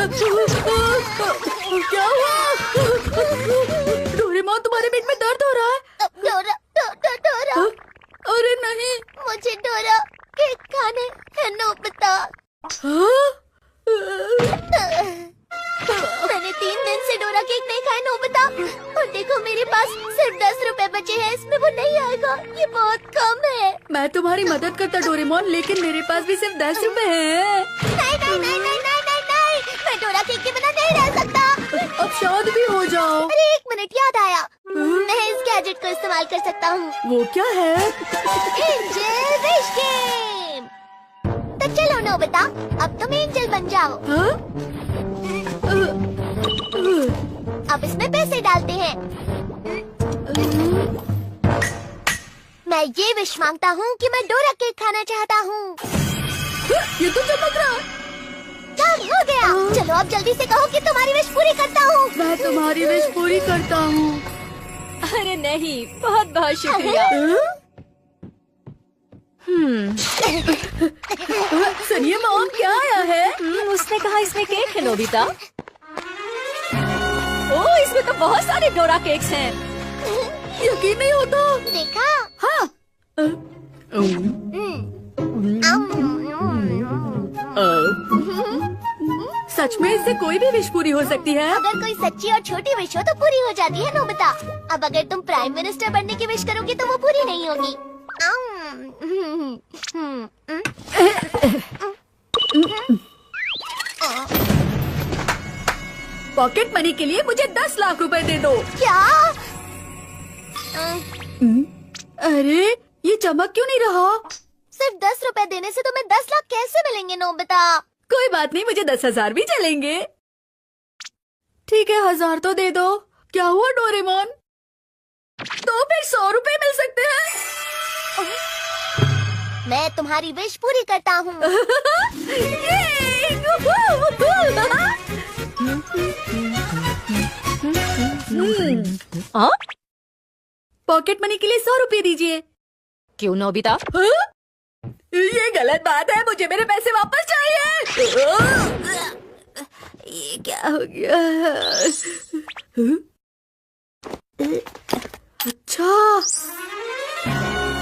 क्या हुआ? डोरेमोन, तुम्हारे पेट में दर्द हो रहा है? डोरा डोरा अरे नहीं। मुझे डोरा केक खाने है नोबिता। मैंने 3 दिन से डोरा केक नहीं खाया नोबिता, और देखो मेरे पास सिर्फ 10 रुपए बचे हैं। इसमें वो नहीं आएगा, ये बहुत कम है। मैं तुम्हारी मदद करता डोरेमोन, लेकिन मेरे पास भी सिर्फ 10 रुपए हैं। नहीं नहीं नहीं नहीं नहीं नहीं नहीं, मैं डोरा केक के बिना नहीं रह सकता। अब शांत भी हो जाओ। अरे 1 मिनट, याद आया, मैं इस गैजेट को इस्तेमाल कर सकता हूँ। वो क्या है? Angel wish game. तो चलो नोबिता, अब तुम एंजल बन जाओ। अब इसमें पैसे डालते हैं। मैं ये विश मांगता हूँ कि मैं डोरा केक खाना चाहता हूँ। ये तो चमक रहा है। सब हो गया। चलो अब जल्दी से कहो कि तुम्हारी विश पूरी करता हूँ। मैं तुम्हारी विश पूरी करता हूँ। अरे नहीं, बहुत बहुत शुक्रिया। सुनिए मॉम, क्या आया है? उसने कहा इसमें केक है नोबिता। ओह, इसमें तो बहुत सारे डोरा केक्स हैं। यकीन नहीं होता। देखा? हाँ। सच में इससे कोई भी विश पूरी हो सकती है? अगर कोई सच्ची और छोटी विश हो तो पूरी हो जाती है नोबिता। अब अगर तुम प्राइम मिनिस्टर बनने की विश करोगी तो वो पूरी नहीं होगी। पॉकेट मनी के लिए मुझे 10 लाख रुपए दे दो। क्या? अरे ये चमक क्यों नहीं रहा? सिर्फ 10 रुपए देने से तुम्हें 10 लाख कैसे मिलेंगे नोबिता? कोई बात नहीं, मुझे 10,000 भी चलेंगे। ठीक है, 1000 तो दे दो। क्या हुआ डोरेमोन? तो फिर 100 रुपए मिल सकते हैं। मैं तुम्हारी विश पूरी करता हूँ। पॉकेट मनी के लिए 100 रुपए दीजिए। क्यों नोबिता? ये गलत बात है, मुझे मेरे पैसे वापस चाहिए। ये क्या हो गया? अच्छा,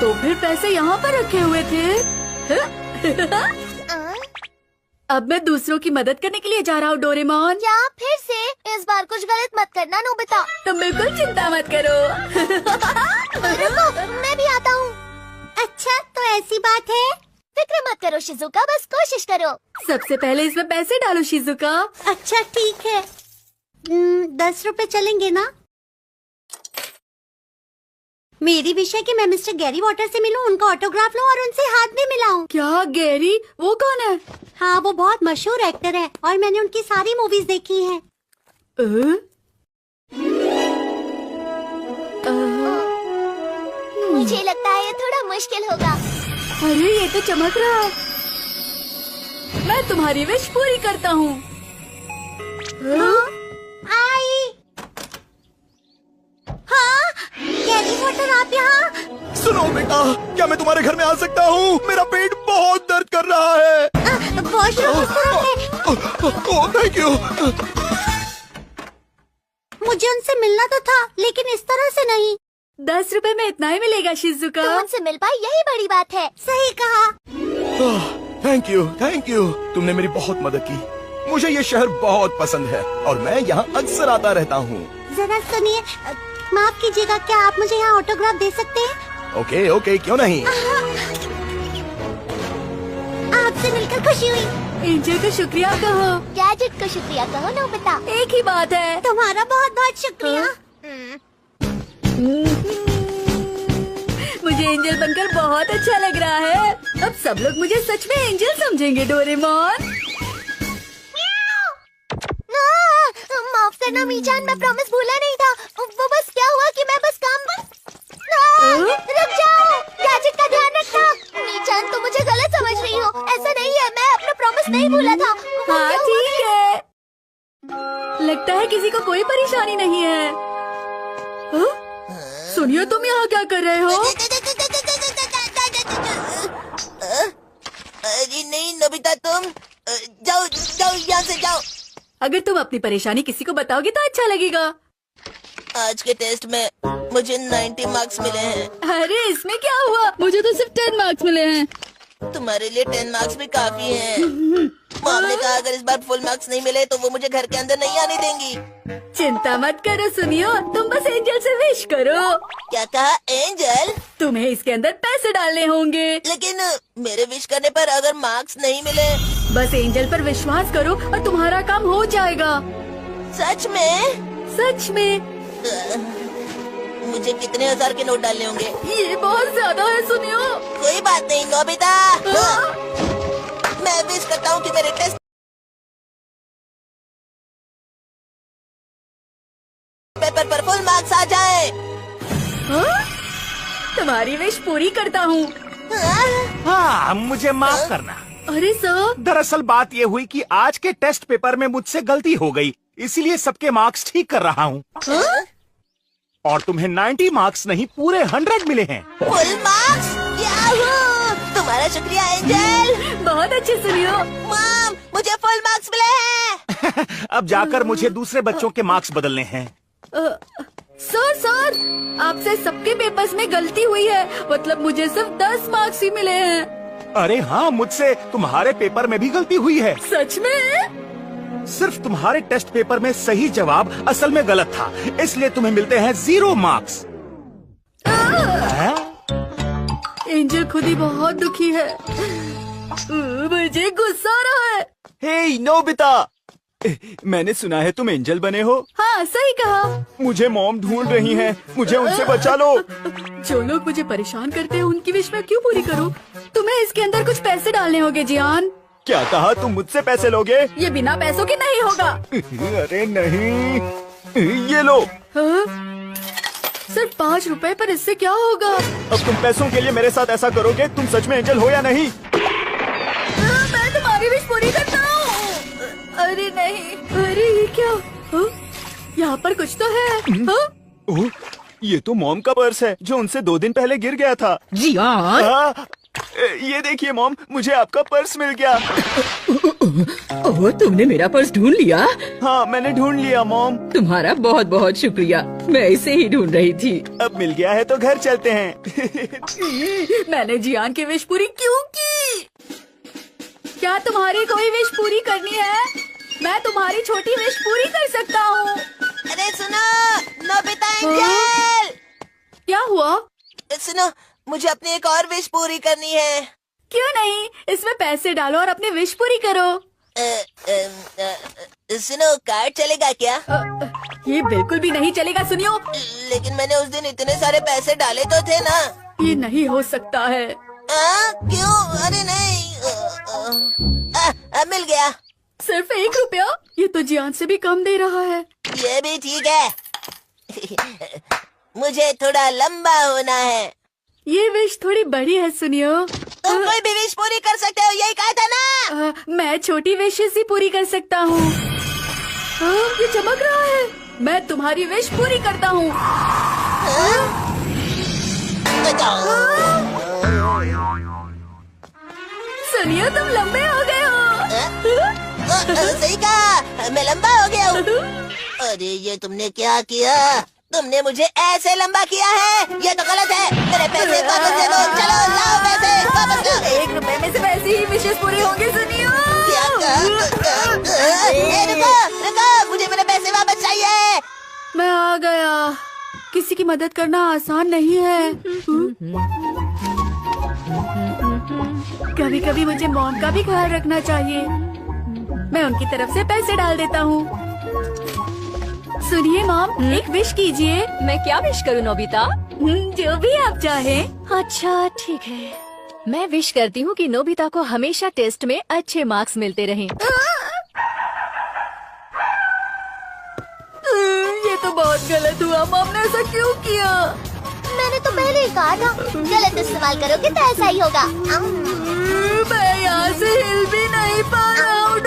तो फिर पैसे यहाँ पर रखे हुए थे। अब मैं दूसरों की मदद करने के लिए जा रहा हूँ डोरेमोन। क्या फिर से? इस बार कुछ गलत मत करना नोबिता। तुम बिल्कुल चिंता मत करो। रुको, मैं भी आता हूँ। अच्छा, तो ऐसी बात है। फिक्र मत करो शिजुका, बस कोशिश करो। सबसे पहले इसमें पैसे डालो शिजुका। अच्छा ठीक है। 10 रुपए चलेंगे ना? मेरी विश है कि मैं मिस्टर गैरी वॉटर से मिलूं, उनका ऑटोग्राफ लूं और उनसे हाथ में मिलाऊं। क्या गैरी? वो कौन है? हाँ, वो बहुत मशहूर एक्टर है और मैंने उनकी सारी मूवीज देखी हैं। मुझे लगता है ये थोड़ा मुश्किल होगा। अरे ये तो चमक रहा है। मैं तुम्हारी विश पूरी करता हूँ। आई। हाँ, गैरी वॉटर आप यहाँ? सुनो बेटा, क्या मैं तुम्हारे घर में आ सकता हूँ? मेरा पेट बहुत दर्द कर रहा है। वॉशरूम उस तरफ है। Oh thank you. मुझे उनसे मिलना तो था, लेकिन इस तरह से नहीं। 10 रुपए में इतना ही मिलेगा शिजुका। तुम उनसे मिल पाई, यही बड़ी बात है। सही कहा। थैंक यू, तुमने मेरी बहुत मदद की। मुझे ये शहर बहुत पसंद है और मैं यहाँ अक्सर आता रहता हूँ। जरा सुनिए, माफ कीजिएगा, क्या आप मुझे यहाँ ऑटोग्राफ दे सकते हैं? ओके, क्यों नहीं। आपसे मिलकर खुशी हुई। एंजल को शुक्रिया कहो। गैजेट को शुक्रिया कहो नोबिता। एक ही बात है। तुम्हारा बहुत बहुत शुक्रिया। मुझे एंजल बनकर बहुत अच्छा लग रहा है। अब सब लोग मुझे सच में एंजल समझेंगे डोरेमोन। माफ करना मीचान, मैं प्रॉमिस भूला नहीं था। वो बस क्या हुआ कि मैं बस काम रुक जाओ, गैजेट का ध्यान रखना। मीचान, तुम मुझे गलत समझ रही हो, ऐसा नहीं है, मैं अपना प्रॉमिस नहीं भूला था। हाँ ठीक है, लगता है किसी को कोई परेशानी नहीं है। सुनिए, तुम यहाँ क्या कर रहे हो? अरे नहीं नोबिता, तुम जाओ यहाँ से जाओ। अगर तुम अपनी परेशानी किसी को बताओगे तो अच्छा लगेगा। आज के टेस्ट में मुझे 90 मार्क्स मिले हैं। अरे इसमें क्या हुआ, मुझे तो सिर्फ 10 मार्क्स मिले हैं। तुम्हारे लिए 10 मार्क्स भी काफी हैं। मॉम ने कहा अगर इस बार फुल मार्क्स नहीं मिले तो वो मुझे घर के अंदर नहीं आने देंगी। चिंता मत करो सुनियो, तुम बस एंजल से विश करो। क्या कहा एंजल? तुम्हें इसके अंदर पैसे डालने होंगे। लेकिन मेरे विश करने पर अगर मार्क्स नहीं मिले? बस एंजल पर विश्वास करो और तुम्हारा काम हो जाएगा। सच में? सच में। मुझे कितने 1000 के नोट डालने होंगे? ये बहुत ज्यादा है सुनियो। कोई बात नहीं नोबिता, मैं विश करता हूँ कि मेरे टेस्ट पेपर पर फुल मार्क्स आ जाए। हाँ? तुम्हारी विश पूरी करता हूँ। हाँ, मुझे माफ करना। अरे सर, दरअसल बात ये हुई कि आज के टेस्ट पेपर में मुझसे गलती हो गई, इसीलिए सबके मार्क्स ठीक कर रहा हूँ। और तुम्हें 90 मार्क्स नहीं पूरे 100 मिले हैं। Full marks? याहू! तुम्हारा शुक्रिया एंजल। बहुत अच्छे सुनियो। मॉम, मुझे फुल मार्क्स मिले हैं। अब जाकर मुझे दूसरे बच्चों के मार्क्स बदलने हैं। सर, आपसे सबके पेपर्स में गलती हुई है, मतलब मुझे सिर्फ 10 मार्क्स ही मिले हैं। अरे हाँ, मुझसे तुम्हारे पेपर में भी गलती हुई है। सच में? सिर्फ तुम्हारे टेस्ट पेपर में सही जवाब असल में गलत था, इसलिए तुम्हें मिलते हैं 0 मार्क्स। एंजल खुद ही बहुत दुखी है। मुझे गुस्सा आ रहा है। हे नोबिता, मैंने सुना है तुम एंजल बने हो। हाँ सही कहा। मुझे मॉम ढूंढ रही हैं, मुझे उनसे बचा लो। जो लोग मुझे परेशान करते हैं उनकी विश मैं क्यों पूरी करूँ? तुम्हें इसके अंदर कुछ पैसे डालने होंगे जियान। क्या कहा, तुम मुझसे पैसे लोगे? ये बिना पैसों के नहीं होगा। अरे नहीं, ये लो। हाँ? सिर्फ 5 रुपए, पर इससे क्या होगा? अब तुम पैसों के लिए मेरे साथ ऐसा करोगे? तुम सच में एंजल हो या नहीं? मैं तुम्हारी विश पूरी करता हूँ। अरे नहीं, अरे ये क्या? हाँ? यहाँ पर कुछ तो है। हाँ? ओह, ये तो मॉम का पर्स है जो उनसे 2 दिन पहले गिर गया था। जियान, ये देखिए मॉम, मुझे आपका पर्स मिल गया। ओह, तुमने मेरा पर्स ढूंढ लिया? हाँ, मैंने ढूंढ लिया मॉम। तुम्हारा बहुत बहुत शुक्रिया, मैं इसे ही ढूंढ रही थी। अब मिल गया है तो घर चलते हैं। मैंने जियान की विश पूरी क्यों की? क्या तुम्हारी कोई विश पूरी करनी है? मैं तुम्हारी छोटी विश पूरी कर सकता हूँ। अरे सुनो नोबिता एंजल। क्या हुआ? सुनो, मुझे अपनी एक और विश पूरी करनी है। क्यों नहीं, इसमें पैसे डालो और अपनी विश पूरी करो। सुनो, कार्ड चलेगा क्या? ये बिल्कुल भी नहीं चलेगा सुनियो। लेकिन मैंने उस दिन इतने सारे पैसे डाले तो थे ना। ये नहीं हो सकता है। क्यों? अरे नहीं। मिल गया। सिर्फ 1 रुपया? ये तो जियान से भी कम दे रहा है। ये भी ठीक है। मुझे थोड़ा लंबा होना है। ये विश थोड़ी बड़ी है सुनियो। तुम कोई भी विश पूरी कर सकते हो, यही कहा था ना। मैं छोटी विशेष ही पूरी कर सकता हूँ। ये चमक रहा है। मैं तुम्हारी विश पूरी करता हूँ। सुनियो, तुम लंबे हो गए हो। सही कहा, मैं लंबा हो गया हूँ। अरे ये तुमने क्या किया? तुमने मुझे ऐसे लंबा किया है, ये तो गलत है। मेरे पैसे वापस दे दो। चलो लाओ पैसे वापस लाओ। 1 रुपए में से वैसे ही विशेष पूरी होंगे सुनियो। क्या रुको, मुझे मेरे पैसे वापस चाहिए। मैं आ गया। किसी की मदद करना आसान नहीं है। कभी कभी मुझे मॉम का भी ख्याल रखना चाहिए। मैं उनकी तरफ से पैसे डाल देता हूँ। सुनिए मॉम, एक विश कीजिए। मैं क्या विश करूँ नोबिता? जो भी आप चाहें। अच्छा ठीक है, मैं विश करती हूँ कि नोबिता को हमेशा टेस्ट में अच्छे मार्क्स मिलते रहें। ये तो बहुत गलत हुआ। मॉम ने ऐसा क्यों किया? मैंने तो पहले ही कहा था, गलत इस्तेमाल करोगे तो ऐसा ही होगा। मैं यहाँ से हिल भी नहीं पा रहा हूँ।